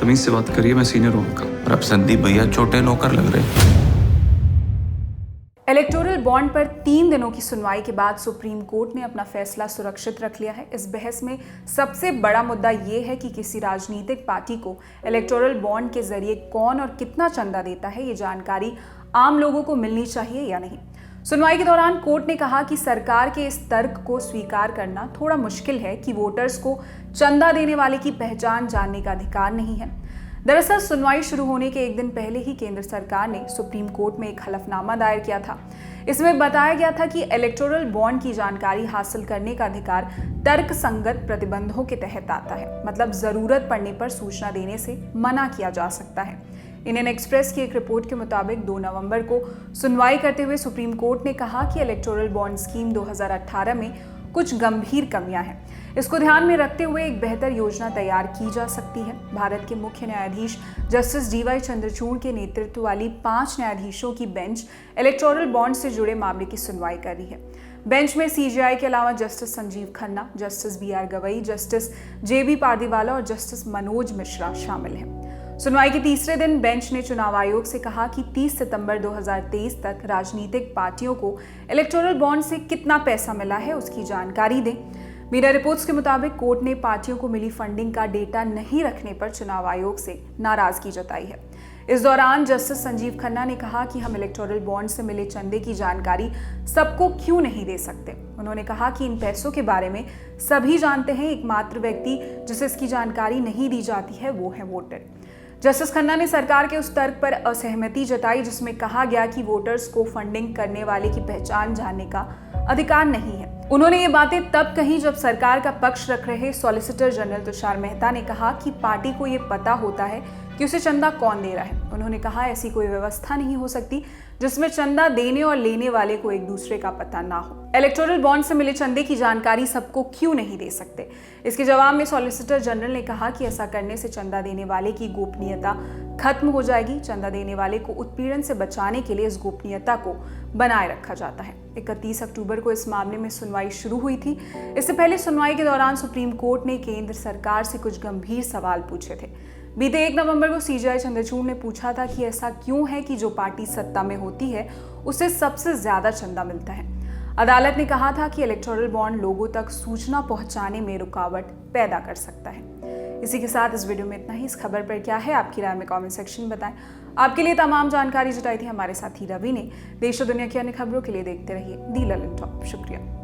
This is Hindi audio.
तमीज से बात करिए, मैं सीनियर हूँ उनका। और अब संदीप भैया छोटे नौकर लग रहे। इलेक्टोरल बॉन्ड पर 3 दिनों की सुनवाई के बाद सुप्रीम कोर्ट ने अपना फैसला सुरक्षित रख लिया है। इस बहस में सबसे बड़ा मुद्दा ये है कि किसी राजनीतिक पार्टी को इलेक्टोरल बॉन्ड के जरिए कौन और कितना चंदा देता है, ये जानकारी आम लोगों को मिलनी चाहिए या नहीं। सुनवाई के दौरान कोर्ट ने कहा कि सरकार के इस तर्क को स्वीकार करना थोड़ा मुश्किल है कि वोटर्स को चंदा देने वाले की पहचान जानने का अधिकार नहीं है। दरअसल सुनवाई शुरू होने के एक दिन पहले ही केंद्र सरकार ने सुप्रीम कोर्ट में एक हलफनामा दायर किया था। इसमें बताया गया था कि इलेक्टोरल बॉन्ड की जानकारी हासिल करने का अधिकार तर्क संगत प्रतिबंधों के तहत आता है, मतलब जरूरत पड़ने पर सूचना देने से मना किया जा सकता है। इंडियन एक्सप्रेस की एक रिपोर्ट के मुताबिक 2 नवंबर को सुनवाई करते हुए सुप्रीम कोर्ट ने कहा कि इलेक्टोरल बॉन्ड स्कीम 2018 में कुछ गंभीर कमियां हैं। इसको ध्यान में रखते हुए एक बेहतर योजना तैयार की जा सकती है। भारत के मुख्य न्यायाधीश जस्टिस DY चंद्रचूड़ के नेतृत्व वाली 5 न्यायाधीशों की बेंच इलेक्टोरल बॉन्ड से जुड़े मामले की सुनवाई कर रही है। बेंच में CJI के अलावा justice Sanjeev Khanna, justice BR Gavai, justice JB Pardiwala और जस्टिस मनोज मिश्रा शामिल हैं। सुनवाई के तीसरे दिन बेंच ने चुनाव आयोग से कहा कि 30 सितंबर 2023 तक राजनीतिक पार्टियों को इलेक्टोरल बॉन्ड से कितना पैसा मिला है उसकी जानकारी दें। मीडिया रिपोर्ट्स के मुताबिक कोर्ट ने पार्टियों को मिली फंडिंग का डेटा नहीं रखने पर चुनाव आयोग से नाराजगी जताई है। इस दौरान जस्टिस संजीव खन्ना ने कहा कि हम इलेक्टोरल बॉन्ड से मिले चंदे की जानकारी सबको क्यों नहीं दे सकते। उन्होंने कहा कि इन पैसों के बारे में सभी जानते हैं, एकमात्र व्यक्ति जिसे इसकी जानकारी नहीं दी जाती है वो है वोटर। जस्टिस खन्ना ने सरकार के उस तर्क पर असहमति जताई जिसमें कहा गया कि वोटर्स को फंडिंग करने वाले की पहचान जानने का अधिकार नहीं है। उन्होंने ये बातें तब कही जब सरकार का पक्ष रख रहे सॉलिसिटर जनरल तुषार मेहता ने कहा कि पार्टी को ये पता होता है कि उसे चंदा कौन दे रहा है। उन्होंने कहा ऐसी कोई व्यवस्था नहीं हो सकती जिसमें चंदा देने और लेने वाले को एक दूसरे का पता ना हो। इलेक्टोरल बॉन्ड से मिले चंदे की जानकारी सबको क्यों नहीं दे सकते। इसके जवाब में सॉलिसिटर जनरल ने कहा कि ऐसा करने से चंदा देने वाले की गोपनीयता खत्म हो जाएगी। चंदा देने वाले को उत्पीड़न से बचाने के लिए इस गोपनीयता को बनाए रखा जाता है। 31 अक्टूबर को इस मामले में सुनवाई शुरू हुई थी। इससे पहले सुनवाई के दौरान सुप्रीम कोर्ट ने केंद्र सरकार से कुछ गंभीर सवाल पूछे थे। बीते 1 नवंबर को CJI चंद्रचूड़ ने पूछा था कि ऐसा क्यों है कि जो पार्टी सत्ता में होती है उसे सबसे ज्यादा चंदा मिलता है। अदालत ने कहा था कि इलेक्टोरल बॉन्ड लोगों तक सूचना पहुंचाने में रुकावट पैदा कर सकता है। इसी के साथ इस वीडियो में इतना ही। इस खबर पर क्या है आपकी राय में कमेंट सेक्शन में बताएं। आपके लिए तमाम जानकारी जुटाई थी हमारे साथी रवि ने। देश और दुनिया की अन्य खबरों के लिए देखते रहिए दी ललन टॉप। शुक्रिया।